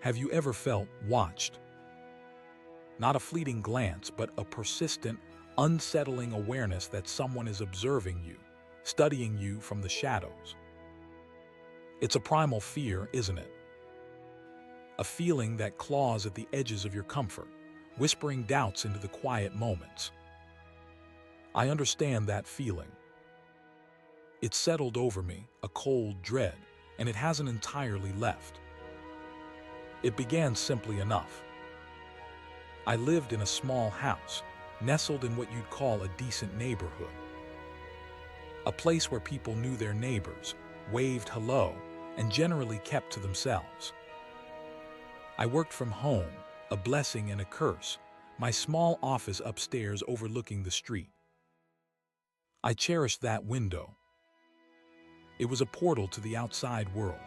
Have you ever felt watched? Not a fleeting glance, but a persistent, unsettling awareness that someone is observing you, studying you from the shadows. It's a primal fear, isn't it? A feeling that claws at the edges of your comfort, whispering doubts into the quiet moments. I understand that feeling. It settled over me, a cold dread, and it hasn't entirely left. It began simply enough. I lived in a small house, nestled in what you'd call a decent neighborhood. A place where people knew their neighbors, waved hello, and generally kept to themselves. I worked from home, a blessing and a curse, my small office upstairs overlooking the street. I cherished that window. It was a portal to the outside world,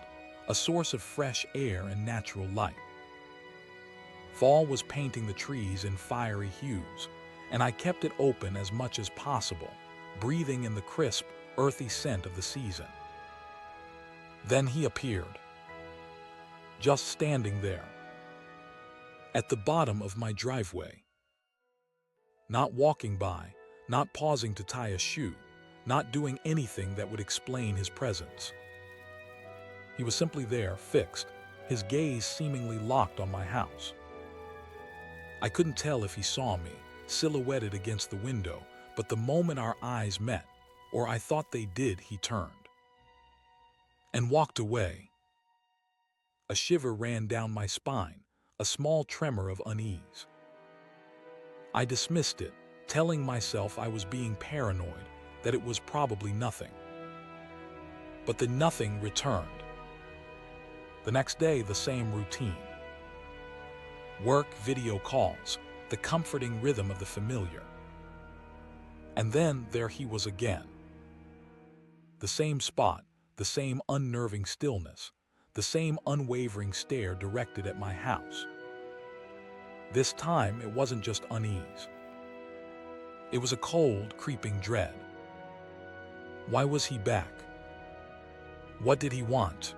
a source of fresh air and natural light. Fall was painting the trees in fiery hues, and I kept it open as much as possible, breathing in the crisp, earthy scent of the season. Then he appeared, just standing there, at the bottom of my driveway. Not walking by, not pausing to tie a shoe, not doing anything that would explain his presence. He was simply there, fixed, his gaze seemingly locked on my house. I couldn't tell if he saw me, silhouetted against the window, but the moment our eyes met, or I thought they did, he turned and walked away. A shiver ran down my spine, a small tremor of unease. I dismissed it, telling myself I was being paranoid, that it was probably nothing. But the nothing returned. The next day, the same routine. Work, video calls, the comforting rhythm of the familiar. And then there he was again. The same spot, the same unnerving stillness, the same unwavering stare directed at my house. This time, it wasn't just unease. It was a cold, creeping dread. Why was he back? What did he want?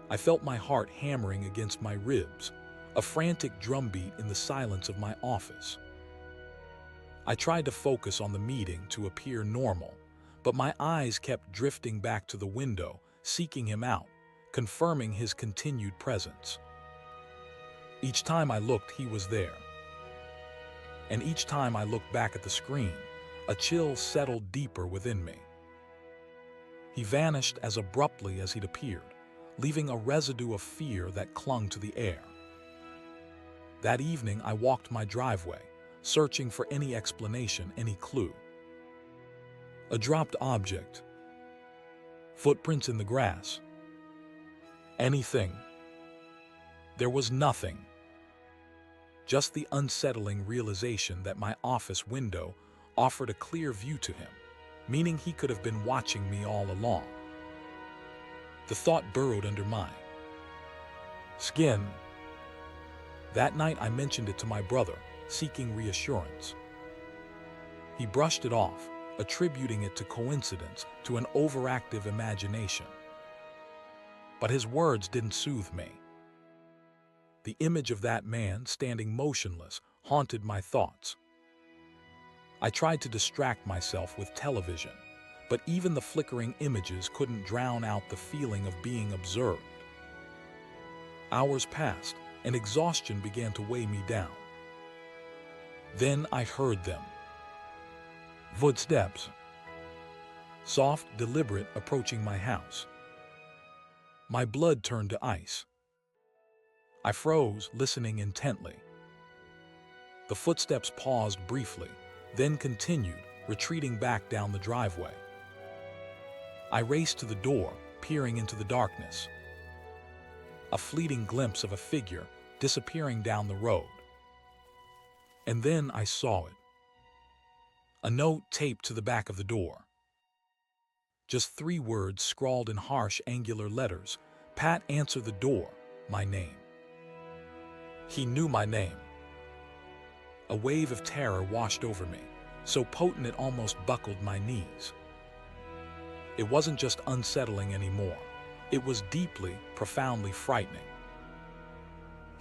I felt my heart hammering against my ribs, a frantic drumbeat in the silence of my office. I tried to focus on the meeting to appear normal, but my eyes kept drifting back to the window, seeking him out, confirming his continued presence. Each time I looked, he was there. And each time I looked back at the screen, a chill settled deeper within me. He vanished as abruptly as he'd appeared, leaving a residue of fear that clung to the air. That evening, I walked my driveway, searching for any explanation, any clue. A dropped object, footprints in the grass, anything. There was nothing. Just the unsettling realization that my office window offered a clear view to him, meaning he could have been watching me all along. The thought burrowed under my skin. That night I mentioned it to my brother, seeking reassurance. He brushed it off, attributing it to coincidence, to an overactive imagination. But his words didn't soothe me. The image of that man standing motionless haunted my thoughts. I tried to distract myself with television, but even the flickering images couldn't drown out the feeling of being observed. Hours passed, and exhaustion began to weigh me down. Then I heard them. Footsteps. Soft, deliberate, approaching my house. My blood turned to ice. I froze, listening intently. The footsteps paused briefly, then continued, retreating back down the driveway. I raced to the door, peering into the darkness. A fleeting glimpse of a figure disappearing down the road. And then I saw it. A note taped to the back of the door. Just 3 words scrawled in harsh, angular letters. Pat, answer the door. My name. He knew my name. A wave of terror washed over me, so potent it almost buckled my knees. It wasn't just unsettling anymore. It was deeply, profoundly frightening.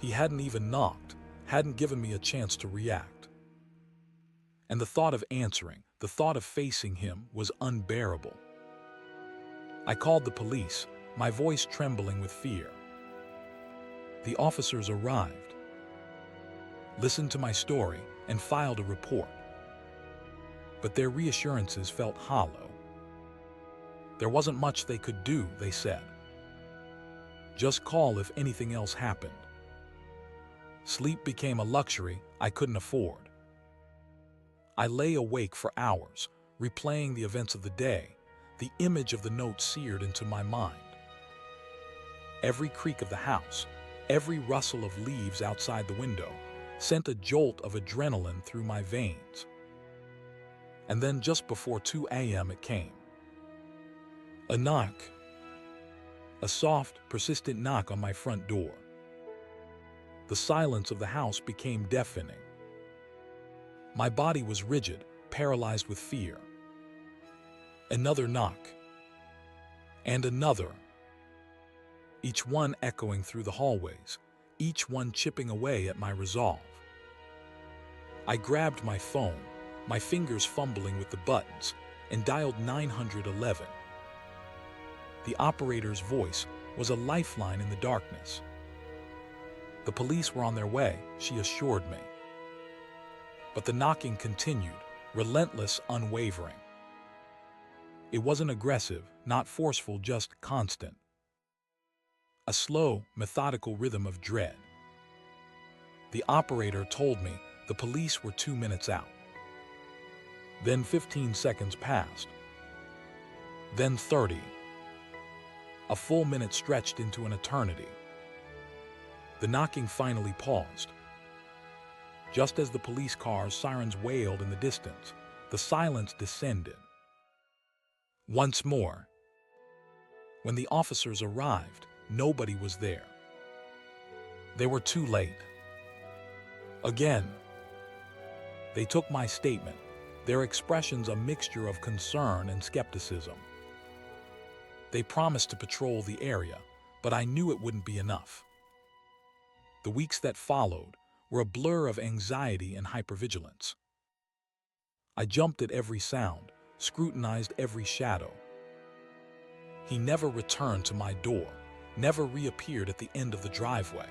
He hadn't even knocked, hadn't given me a chance to react. And the thought of answering, the thought of facing him was unbearable. I called the police, my voice trembling with fear. The officers arrived, listened to my story, and filed a report. But their reassurances felt hollow. There wasn't much they could do, they said. Just call if anything else happened. Sleep became a luxury I couldn't afford. I lay awake for hours, replaying the events of the day, the image of the note seared into my mind. Every creak of the house, every rustle of leaves outside the window, sent a jolt of adrenaline through my veins. And then just before 2 a.m. it came. A knock. A soft, persistent knock on my front door. The silence of the house became deafening. My body was rigid, paralyzed with fear. Another knock. And another. Each one echoing through the hallways, each one chipping away at my resolve. I grabbed my phone, my fingers fumbling with the buttons, and dialed 911. The operator's voice was a lifeline in the darkness. The police were on their way, she assured me. But the knocking continued, relentless, unwavering. It wasn't aggressive, not forceful, just constant. A slow, methodical rhythm of dread. The operator told me the police were 2 minutes out. Then 15 seconds passed. Then 30. A full minute stretched into an eternity. The knocking finally paused. Just as the police car's sirens wailed in the distance, the silence descended. Once more. When the officers arrived, nobody was there. They were too late. Again. They took my statement, their expressions a mixture of concern and skepticism. They promised to patrol the area, but I knew it wouldn't be enough. The weeks that followed were a blur of anxiety and hypervigilance. I jumped at every sound, scrutinized every shadow. He never returned to my door, never reappeared at the end of the driveway.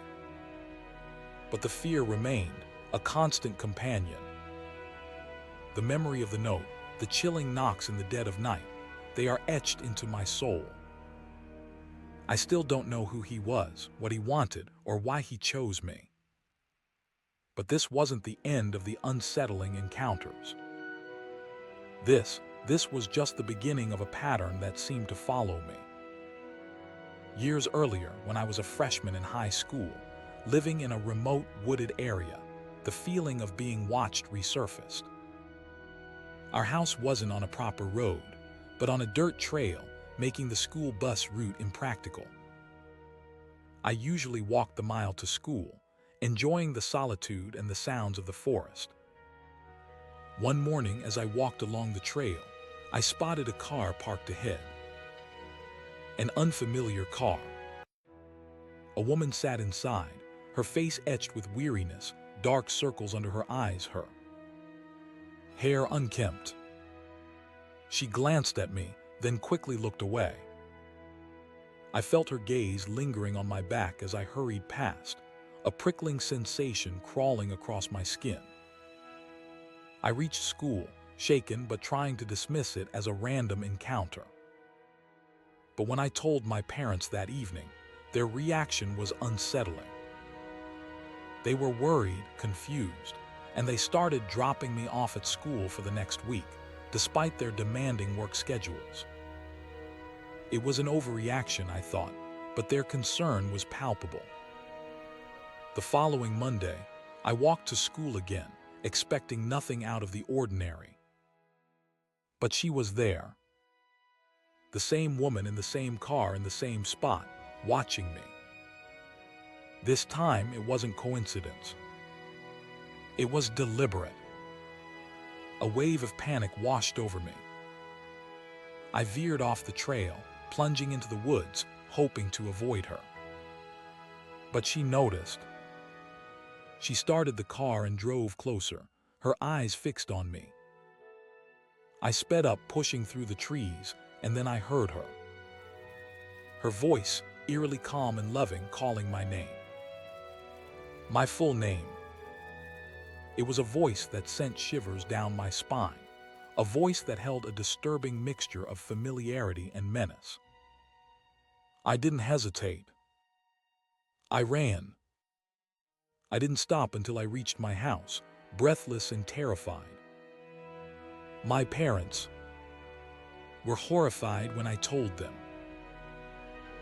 But the fear remained, a constant companion. The memory of the note, the chilling knocks in the dead of night, they are etched into my soul. I still don't know who he was, what he wanted, or why he chose me. But this wasn't the end of the unsettling encounters. This was just the beginning of a pattern that seemed to follow me. Years earlier, when I was a freshman in high school, living in a remote, wooded area, the feeling of being watched resurfaced. Our house wasn't on a proper road, but on a dirt trail, making the school bus route impractical. I usually walked the mile to school, enjoying the solitude and the sounds of the forest. One morning, as I walked along the trail, I spotted a car parked ahead. An unfamiliar car. A woman sat inside, her face etched with weariness, dark circles under her eyes, her hair unkempt. She glanced at me, then quickly looked away. I felt her gaze lingering on my back as I hurried past, a prickling sensation crawling across my skin. I reached school, shaken but trying to dismiss it as a random encounter. But when I told my parents that evening, their reaction was unsettling. They were worried, confused, and they started dropping me off at school for the next week, despite their demanding work schedules. It was an overreaction, I thought, but their concern was palpable. The following Monday, I walked to school again, expecting nothing out of the ordinary. But she was there. The same woman in the same car in the same spot, watching me. This time, it wasn't coincidence. It was deliberate. A wave of panic washed over me. I veered off the trail, plunging into the woods, hoping to avoid her. But she noticed. She started the car and drove closer, her eyes fixed on me. I sped up, pushing through the trees, and then I heard her. Her voice, eerily calm and loving, calling my name. My full name. It was a voice that sent shivers down my spine, a voice that held a disturbing mixture of familiarity and menace. I didn't hesitate. I ran. I didn't stop until I reached my house, breathless and terrified. My parents were horrified when I told them.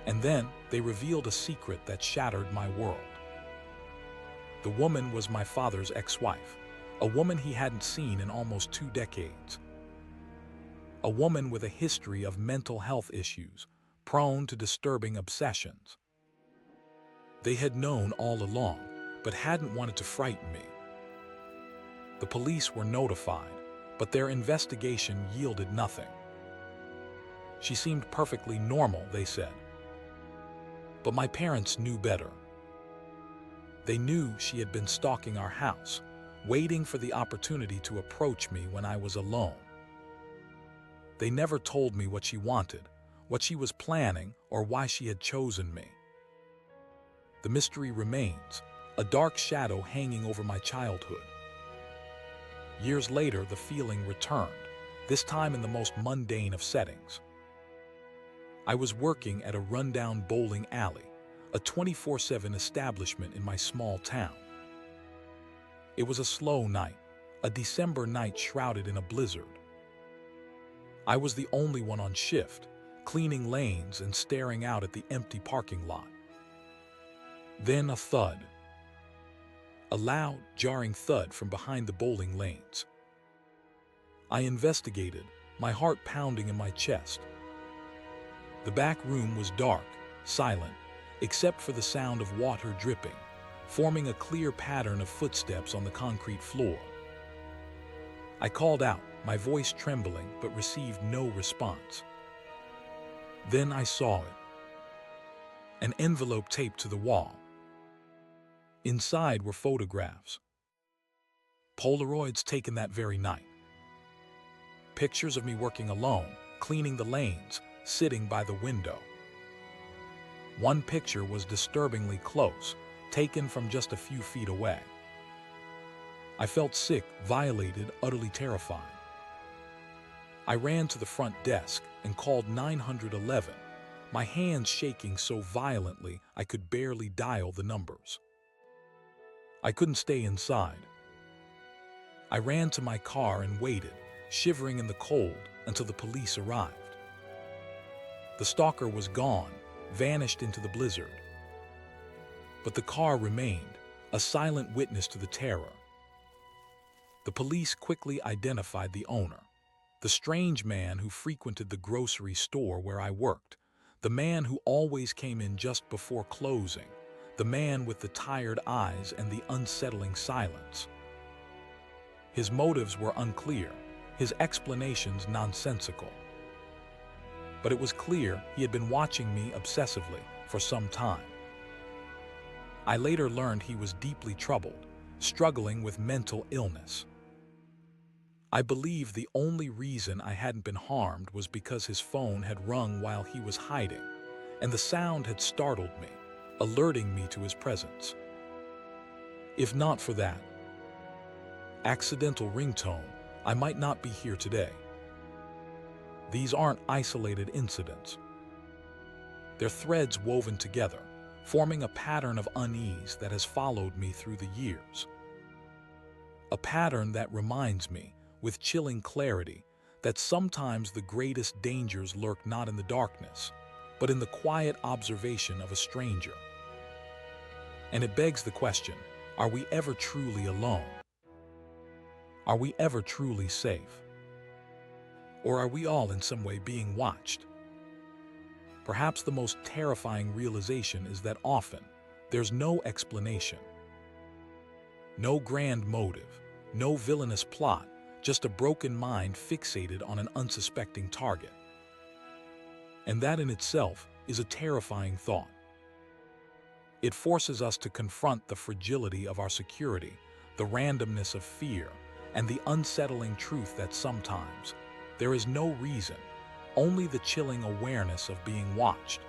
And then they revealed a secret that shattered my world. The woman was my father's ex-wife, a woman he hadn't seen in almost 2 decades. A woman with a history of mental health issues, prone to disturbing obsessions. They had known all along, but hadn't wanted to frighten me. The police were notified, but their investigation yielded nothing. She seemed perfectly normal, they said. But my parents knew better. They knew she had been stalking our house, waiting for the opportunity to approach me when I was alone. They never told me what she wanted, what she was planning, or why she had chosen me. The mystery remains, a dark shadow hanging over my childhood. Years later, the feeling returned, this time in the most mundane of settings. I was working at a rundown bowling alley, a 24/7 establishment in my small town. It was a slow night, a December night shrouded in a blizzard. I was the only one on shift, cleaning lanes and staring out at the empty parking lot. Then a thud. A loud, jarring thud from behind the bowling lanes. I investigated, my heart pounding in my chest. The back room was dark, silent, except for the sound of water dripping, forming a clear pattern of footsteps on the concrete floor. I called out, my voice trembling, but received no response. Then I saw it. An envelope taped to the wall. Inside were photographs. Polaroids taken that very night. Pictures of me working alone, cleaning the lanes, sitting by the window. One picture was disturbingly close, taken from just a few feet away. I felt sick, violated, utterly terrified. I ran to the front desk and called 911, my hands shaking so violently I could barely dial the numbers. I couldn't stay inside. I ran to my car and waited, shivering in the cold, until the police arrived. The stalker was gone, vanished into the blizzard. But the car remained, a silent witness to the terror. The police quickly identified the owner, the strange man who frequented the grocery store where I worked, the man who always came in just before closing, the man with the tired eyes and the unsettling silence. His motives were unclear, his explanations nonsensical. But it was clear he had been watching me obsessively for some time. I later learned he was deeply troubled, struggling with mental illness. I believe the only reason I hadn't been harmed was because his phone had rung while he was hiding, and the sound had startled me, alerting me to his presence. If not for that accidental ringtone, I might not be here today. These aren't isolated incidents. They're threads woven together, forming a pattern of unease that has followed me through the years. A pattern that reminds me, with chilling clarity, that sometimes the greatest dangers lurk not in the darkness, but in the quiet observation of a stranger. And it begs the question, are we ever truly alone? Are we ever truly safe? Or are we all in some way being watched? Perhaps the most terrifying realization is that often there's no explanation. No grand motive, no villainous plot, just a broken mind fixated on an unsuspecting target. And that in itself is a terrifying thought. It forces us to confront the fragility of our security, the randomness of fear, and the unsettling truth that sometimes there is no reason, only the chilling awareness of being watched,